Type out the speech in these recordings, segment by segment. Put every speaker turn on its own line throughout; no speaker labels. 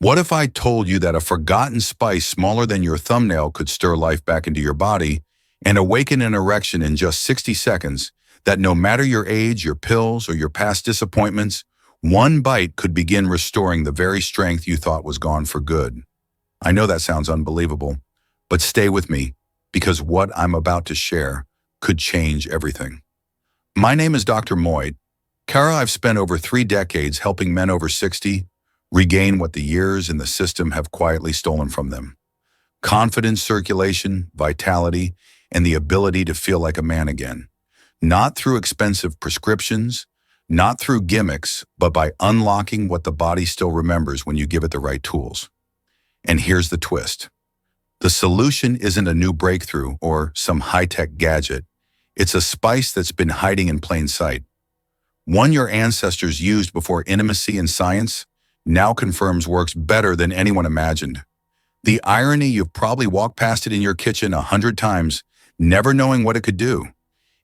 What if I told you that a forgotten spice smaller than your thumbnail could stir life back into your body and awaken an erection in just 60 seconds, that no matter your age, your pills, or your past disappointments, one bite could begin restoring the very strength you thought was gone for good? I know that sounds unbelievable, but stay with me, because what I'm about to share could change everything. My name is Dr. Mohit Khera. I've spent over 3 decades helping men over 60 regain what the years in the system have quietly stolen from them: confidence, circulation, vitality, and the ability to feel like a man again. Not through expensive prescriptions, not through gimmicks, but by unlocking what the body still remembers when you give it the right tools. And here's the twist. The solution isn't a new breakthrough or some high-tech gadget. It's a spice that's been hiding in plain sight. One your ancestors used before intimacy and science now confirms works better than anyone imagined. The irony: you've probably walked past it in your kitchen 100 times, never knowing what it could do.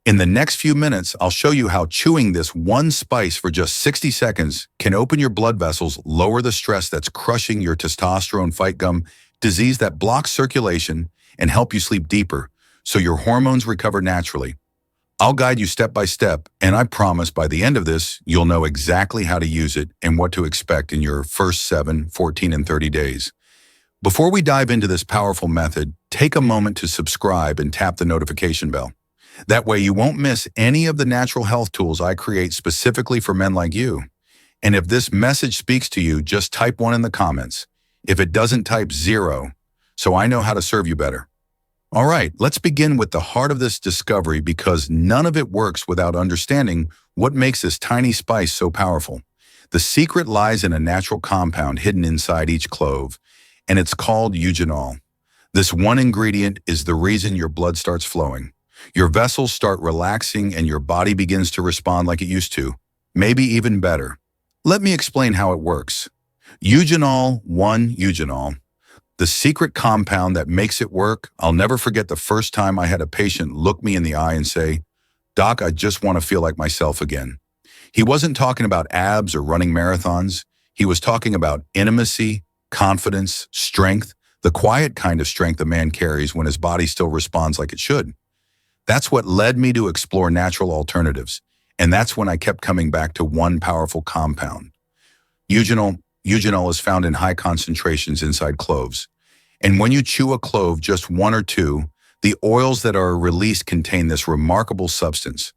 In the next few minutes, I'll show you how chewing this one spice for just 60 seconds can open your blood vessels, lower the stress that's crushing your testosterone, fight gum disease that blocks circulation, and help you sleep deeper so your hormones recover naturally. I'll guide you step by step, and I promise by the end of this, you'll know exactly how to use it and what to expect in your first 7, 14, and 30 days. Before we dive into this powerful method, take a moment to subscribe and tap the notification bell. That way you won't miss any of the natural health tools I create specifically for men like you. And if this message speaks to you, just type 1 in the comments. If it doesn't, type 0, so I know how to serve you better. All right, let's begin with the heart of this discovery, because none of it works without understanding what makes this tiny spice so powerful. The secret lies in a natural compound hidden inside each clove, and it's called Eugenol. This one ingredient is the reason your blood starts flowing. Your vessels start relaxing and your body begins to respond like it used to, maybe even better. Let me explain how it works. Eugenol, Eugenol. The secret compound that makes it work. I'll never forget the first time I had a patient look me in the eye and say, "Doc, I just want to feel like myself again." He wasn't talking about abs or running marathons. He was talking about intimacy, confidence, strength, the quiet kind of strength a man carries when his body still responds like it should. That's what led me to explore natural alternatives, and that's when I kept coming back to one powerful compound. Eugenol is found in high concentrations inside cloves. And when you chew a clove, just 1 or 2, the oils that are released contain this remarkable substance.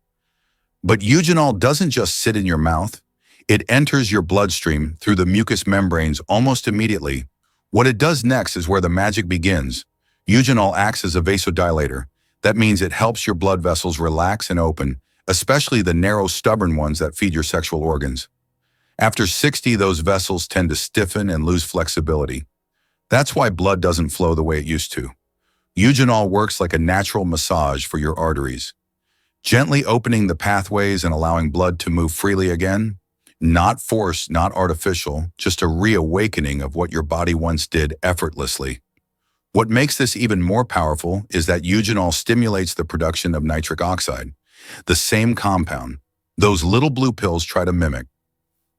But Eugenol doesn't just sit in your mouth. It enters your bloodstream through the mucous membranes almost immediately. What it does next is where the magic begins. Eugenol acts as a vasodilator. That means it helps your blood vessels relax and open, especially the narrow, stubborn ones that feed your sexual organs. After 60, those vessels tend to stiffen and lose flexibility. That's why blood doesn't flow the way it used to. Eugenol works like a natural massage for your arteries, gently opening the pathways and allowing blood to move freely again. Not forced, not artificial, just a reawakening of what your body once did effortlessly. What makes this even more powerful is that Eugenol stimulates the production of nitric oxide, the same compound those little blue pills try to mimic.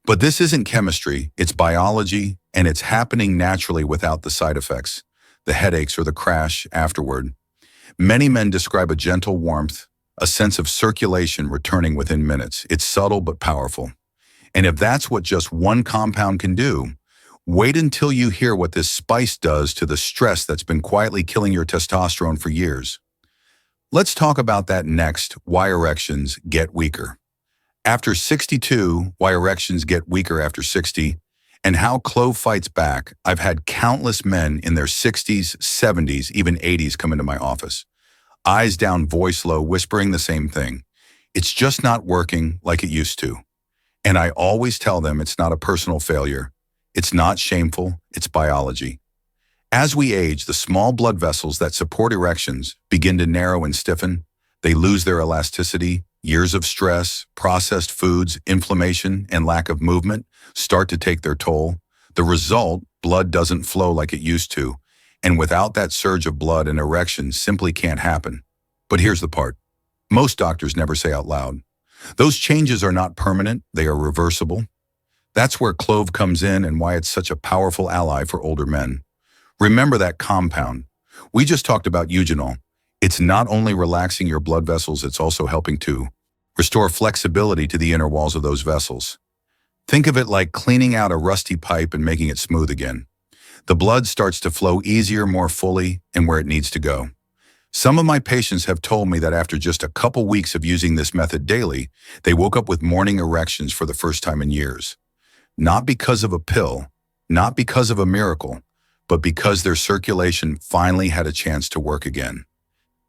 But this isn't chemistry, it's biology, and it's happening naturally without the side effects, the headaches or the crash afterward. Many men describe a gentle warmth, a sense of circulation returning within minutes. It's subtle but powerful. And if that's what just one compound can do, wait until you hear what this spice does to the stress that's been quietly killing your testosterone for years. Let's talk about that next: why erections get weaker after 62, why erections get weaker after 60, and how Clove fights back. I've had countless men in their 60s, 70s, even 80s come into my office. Eyes down, voice low, whispering the same thing. It's just not working like it used to. And I always tell them it's not a personal failure. It's not shameful, it's biology. As we age, the small blood vessels that support erections begin to narrow and stiffen. They lose their elasticity. Years of stress, processed foods, inflammation, and lack of movement start to take their toll. The result: blood doesn't flow like it used to. And without that surge of blood, an erection simply can't happen. But here's the part most doctors never say out loud. Those changes are not permanent, they are reversible. That's where Clove comes in and why it's such a powerful ally for older men. Remember that compound. We just talked about Eugenol. It's not only relaxing your blood vessels, it's also helping to restore flexibility to the inner walls of those vessels. Think of it like cleaning out a rusty pipe and making it smooth again. The blood starts to flow easier, more fully, and where it needs to go. Some of my patients have told me that after just a couple weeks of using this method daily, they woke up with morning erections for the first time in years. Not because of a pill, not because of a miracle, but because their circulation finally had a chance to work again.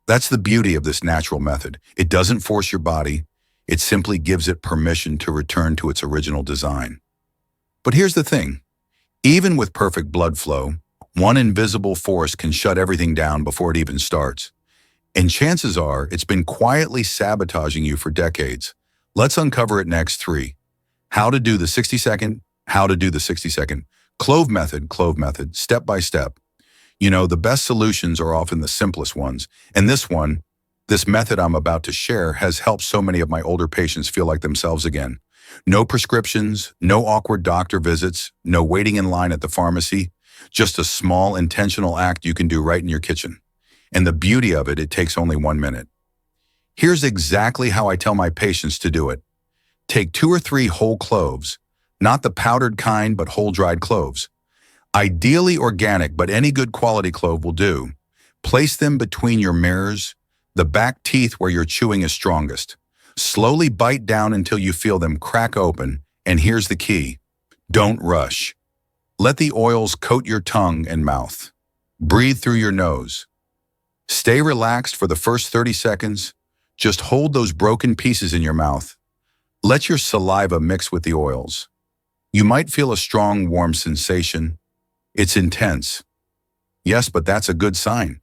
That's the beauty of this natural method. It doesn't force your body, it simply gives it permission to return to its original design. But here's the thing. Even with perfect blood flow, one invisible force can shut everything down before it even starts. And chances are, it's been quietly sabotaging you for decades. Let's uncover it next. 3. How to do the 60-second, Clove Method, step by step. You know, the best solutions are often the simplest ones. And this method I'm about to share has helped so many of my older patients feel like themselves again. No prescriptions, no awkward doctor visits, no waiting in line at the pharmacy, just a small intentional act you can do right in your kitchen. And the beauty of it, it takes only 1 minute. Here's exactly how I tell my patients to do it. Take 2 or 3 whole cloves, not the powdered kind, but whole dried cloves. Ideally organic, but any good quality clove will do. Place them between your mirrors, the back teeth where your chewing is strongest. Slowly bite down until you feel them crack open, and here's the key. Don't rush. Let the oils coat your tongue and mouth. Breathe through your nose. Stay relaxed for the first 30 seconds. Just hold those broken pieces in your mouth. Let your saliva mix with the oils. You might feel a strong, warm sensation. It's intense. Yes, but that's a good sign.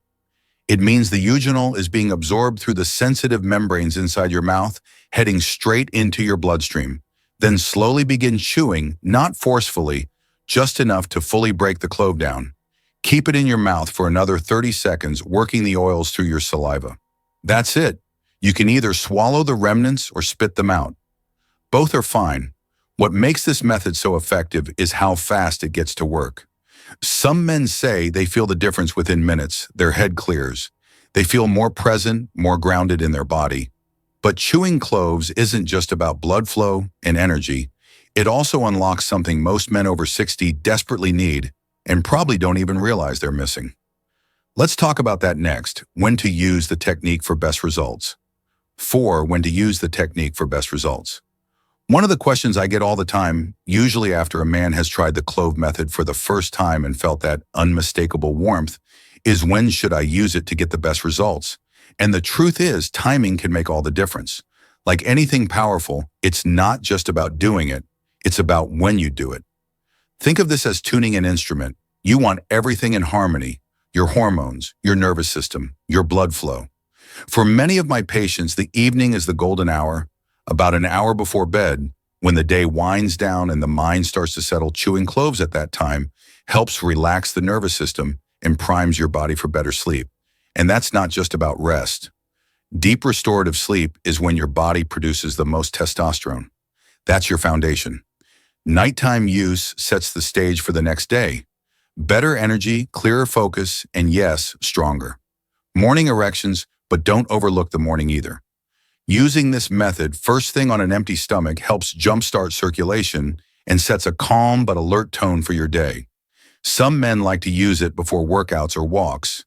It means the eugenol is being absorbed through the sensitive membranes inside your mouth, heading straight into your bloodstream. Then slowly begin chewing, not forcefully, just enough to fully break the clove down. Keep it in your mouth for another 30 seconds, working the oils through your saliva. That's it. You can either swallow the remnants or spit them out. Both are fine. What makes this method so effective is how fast it gets to work. Some men say they feel the difference within minutes. Their head clears. They feel more present, more grounded in their body. But chewing cloves isn't just about blood flow and energy. It also unlocks something most men over 60 desperately need and probably don't even realize they're missing. Let's talk about that next. When to use the technique for best results. 4. When to use the technique for best results. One of the questions I get all the time, usually after a man has tried the Clove Method for the first time and felt that unmistakable warmth, is when should I use it to get the best results? And the truth is, timing can make all the difference. Like anything powerful, it's not just about doing it, it's about when you do it. Think of this as tuning an instrument. You want everything in harmony, your hormones, your nervous system, your blood flow. For many of my patients, the evening is the golden hour. About an hour before bed, when the day winds down and the mind starts to settle, chewing cloves at that time helps relax the nervous system and primes your body for better sleep. And that's not just about rest. Deep restorative sleep is when your body produces the most testosterone. That's your foundation. Nighttime use sets the stage for the next day. Better energy, clearer focus, and yes, stronger. Morning erections, but don't overlook the morning either. Using this method first thing on an empty stomach helps jumpstart circulation and sets a calm but alert tone for your day. Some men like to use it before workouts or walks.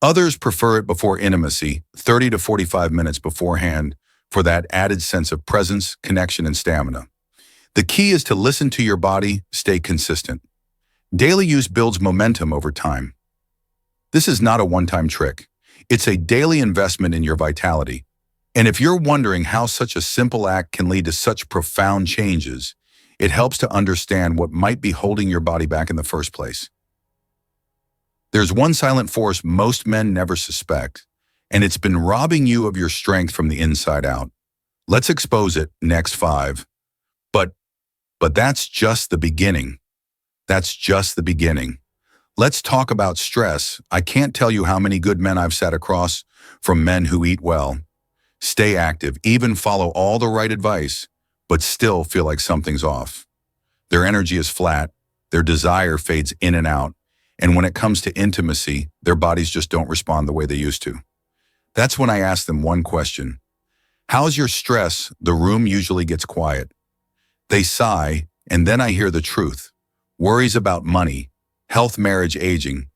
Others prefer it before intimacy, 30 to 45 minutes beforehand, for that added sense of presence, connection, and stamina. The key is to listen to your body, stay consistent. Daily use builds momentum over time. This is not a one-time trick. It's a daily investment in your vitality. And if you're wondering how such a simple act can lead to such profound changes, it helps to understand what might be holding your body back in the first place. There's one silent force most men never suspect, and it's been robbing you of your strength from the inside out. Let's expose it. Next. 5. But that's just the beginning. That's just the beginning. Let's talk about stress. I can't tell you how many good men I've sat across, from men who eat well, stay active, even follow all the right advice, but still feel like something's off. Their energy is flat, their desire fades in and out, and when it comes to intimacy, their bodies just don't respond the way they used to. That's when I ask them one question. How's your stress? The room usually gets quiet. They sigh, and then I hear the truth. Worries about money, health, marriage, aging.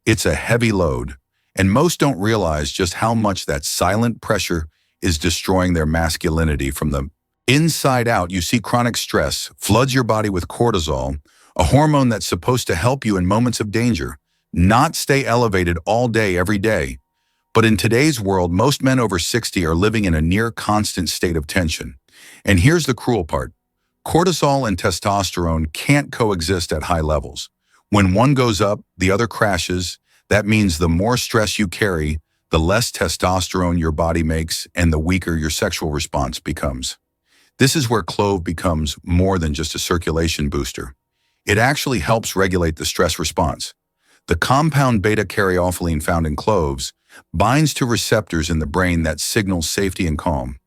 It's a heavy load, and most don't realize just how much that silent pressure is destroying their masculinity from the inside out. You see, chronic stress floods your body with cortisol, a hormone that's supposed to help you in moments of danger, not stay elevated all day, every day. But in today's world, most men over 60 are living in a near constant state of tension. And here's the cruel part. Cortisol and testosterone can't coexist at high levels. When one goes up, the other crashes. That means the more stress you carry, the less testosterone your body makes and the weaker your sexual response becomes. This is where Clove becomes more than just a circulation booster. It actually helps regulate the stress response. The compound beta-caryophyllene found in cloves binds to receptors in the brain that signal safety and calm.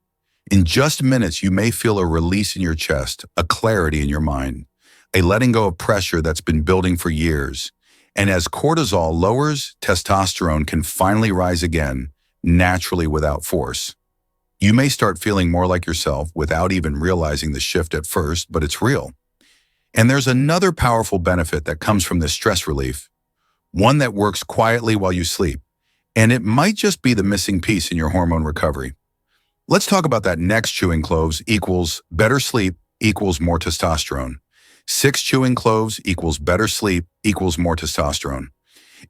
In just minutes, you may feel a release in your chest, a clarity in your mind, a letting go of pressure that's been building for years. And as cortisol lowers, testosterone can finally rise again, naturally without force. You may start feeling more like yourself without even realizing the shift at first, but it's real. And there's another powerful benefit that comes from this stress relief, one that works quietly while you sleep. And it might just be the missing piece in your hormone recovery. Let's talk about that next. Chewing cloves equals better sleep equals more testosterone. 6 chewing cloves equals better sleep equals more testosterone.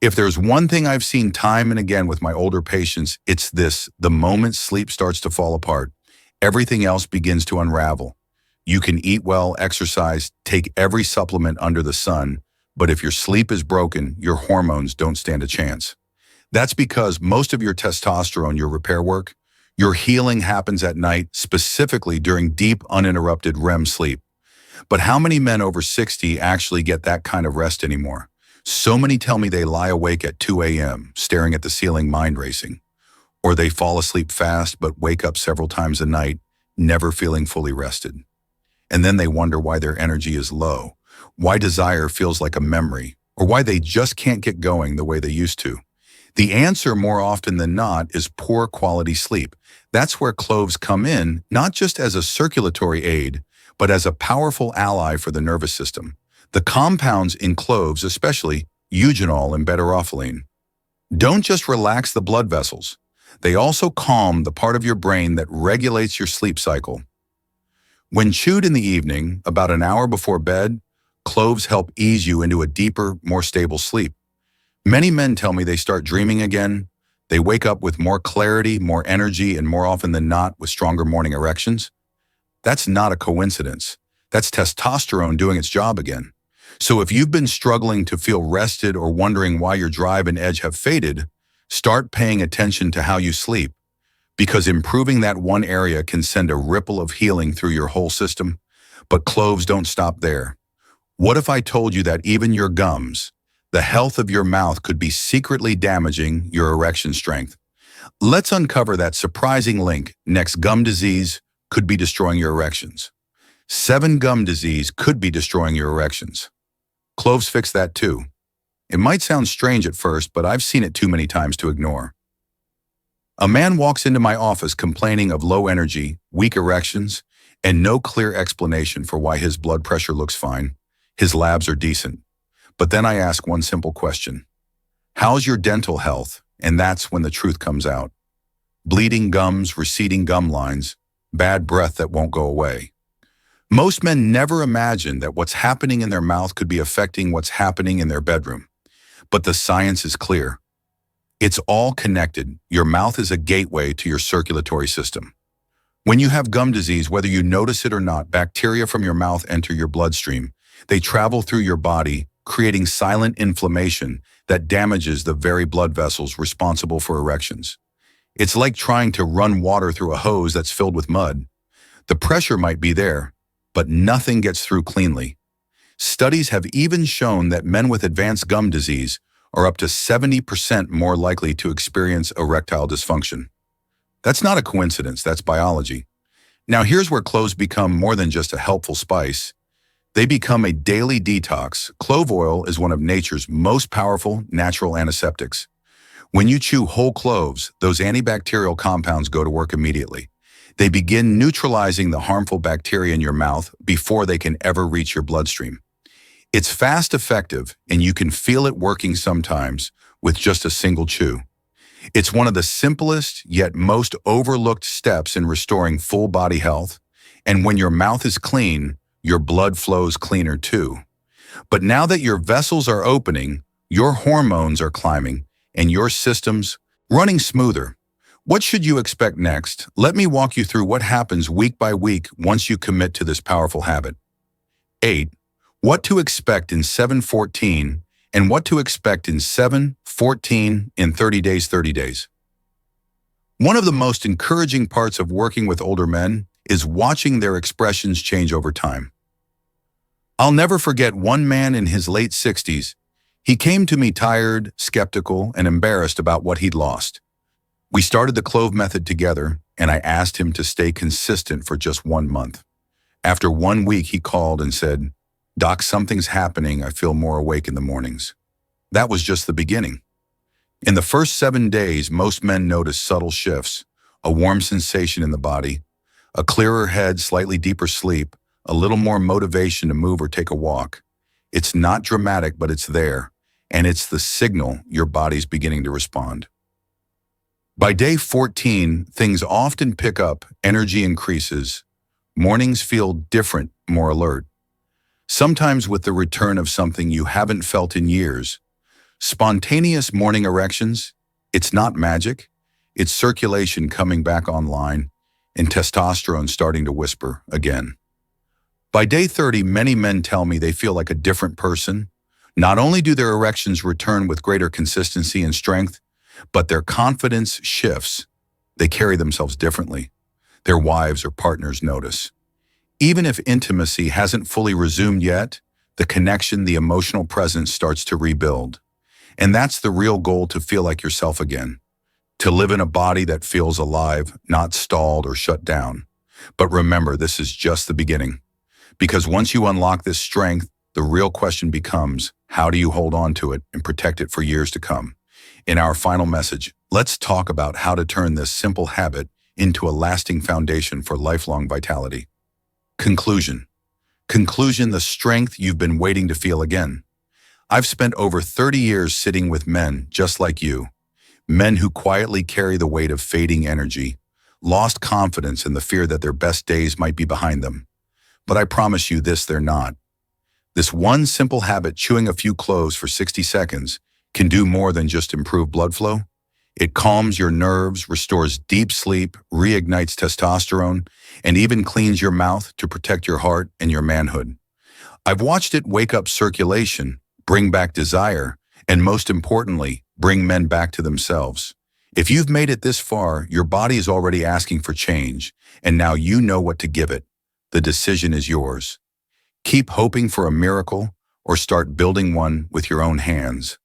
If there's one thing I've seen time and again with my older patients, it's this: the moment sleep starts to fall apart, everything else begins to unravel. You can eat well, exercise, take every supplement under the sun, but if your sleep is broken, your hormones don't stand a chance. That's because most of your testosterone, your repair work, your healing happens at night, specifically during deep, uninterrupted REM sleep. But how many men over 60 actually get that kind of rest anymore? So many tell me they lie awake at 2 a.m., staring at the ceiling, mind racing. Or they fall asleep fast but wake up several times a night, never feeling fully rested. And then they wonder why their energy is low, why desire feels like a memory, or why they just can't get going the way they used to. The answer, more often than not, is poor quality sleep. That's where cloves come in, not just as a circulatory aid, but as a powerful ally for the nervous system. The compounds in cloves, especially eugenol and beta-caryophyllene, don't just relax the blood vessels. They also calm the part of your brain that regulates your sleep cycle. When chewed in the evening, about an hour before bed, cloves help ease you into a deeper, more stable sleep. Many men tell me they start dreaming again. They wake up with more clarity, more energy, and more often than not with stronger morning erections. That's not a coincidence. That's testosterone doing its job again. So if you've been struggling to feel rested or wondering why your drive and edge have faded, start paying attention to how you sleep, because improving that one area can send a ripple of healing through your whole system. But cloves don't stop there. What if I told you that even your gums, the health of your mouth, could be secretly damaging your erection strength? Let's uncover that surprising link. Next, gum disease could be destroying your erections. 7 gum disease could be destroying your erections. Cloves fix that too. It might sound strange at first, but I've seen it too many times to ignore. A man walks into my office complaining of low energy, weak erections, and no clear explanation for why his blood pressure looks fine. His labs are decent. But then I ask one simple question. How's your dental health? And that's when the truth comes out. Bleeding gums, receding gum lines, bad breath that won't go away. Most men never imagine that what's happening in their mouth could be affecting what's happening in their bedroom. But the science is clear. It's all connected. Your mouth is a gateway to your circulatory system. When you have gum disease, whether you notice it or not, bacteria from your mouth enter your bloodstream. They travel through your body, creating silent inflammation that damages the very blood vessels responsible for erections. It's like trying to run water through a hose that's filled with mud. The pressure might be there, but nothing gets through cleanly. Studies have even shown that men with advanced gum disease are up to 70% more likely to experience erectile dysfunction. That's not a coincidence, that's biology. Now here's where cloves become more than just a helpful spice. They become a daily detox. Clove oil is one of nature's most powerful natural antiseptics. When you chew whole cloves, those antibacterial compounds go to work immediately. They begin neutralizing the harmful bacteria in your mouth before they can ever reach your bloodstream. It's fast, effective, and you can feel it working sometimes with just a single chew. It's one of the simplest yet most overlooked steps in restoring full body health. And when your mouth is clean, your blood flows cleaner too. But now that your vessels are opening, your hormones are climbing, and your system's running smoother. What should you expect next? Let me walk you through what happens week by week once you commit to this powerful habit. 8. What to expect in 7-14 and what to expect in 7-14 in 30 days, 30 days. One of the most encouraging parts of working with older men is watching their expressions change over time. I'll never forget one man in his late 60s. He came to me tired, skeptical, and embarrassed about what he'd lost. We started the Clove Method together, and I asked him to stay consistent for just 1 month. After 1 week, he called and said, "Doc, something's happening. I feel more awake in the mornings." That was just the beginning. In the first 7 days, most men notice subtle shifts, a warm sensation in the body, a clearer head, slightly deeper sleep, a little more motivation to move or take a walk. It's not dramatic, but it's there, and it's the signal your body's beginning to respond. By day 14, things often pick up, energy increases. Mornings feel different, more alert. Sometimes with the return of something you haven't felt in years. Spontaneous morning erections, it's not magic. It's circulation coming back online and testosterone starting to whisper again. By day 30, many men tell me they feel like a different person. Not only do their erections return with greater consistency and strength, but their confidence shifts. They carry themselves differently. Their wives or partners notice. Even if intimacy hasn't fully resumed yet, the connection, the emotional presence starts to rebuild. And that's the real goal, to feel like yourself again. To live in a body that feels alive, not stalled or shut down. But remember, this is just the beginning. Because once you unlock this strength, the real question becomes, how do you hold on to it and protect it for years to come? In our final message, let's talk about how to turn this simple habit into a lasting foundation for lifelong vitality. Conclusion. The strength you've been waiting to feel again. I've spent over 30 years sitting with men just like you. Men who quietly carry the weight of fading energy, lost confidence in the fear that their best days might be behind them. But I promise you this, they're not. This one simple habit, chewing a few cloves for 60 seconds, can do more than just improve blood flow. It calms your nerves, restores deep sleep, reignites testosterone, and even cleans your mouth to protect your heart and your manhood. I've watched it wake up circulation, bring back desire, and most importantly, bring men back to themselves. If you've made it this far, your body is already asking for change, and now you know what to give it. The decision is yours. Keep hoping for a miracle or start building one with your own hands.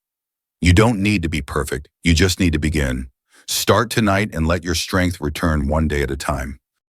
You don't need to be perfect, you just need to begin. Start tonight and let your strength return one day at a time.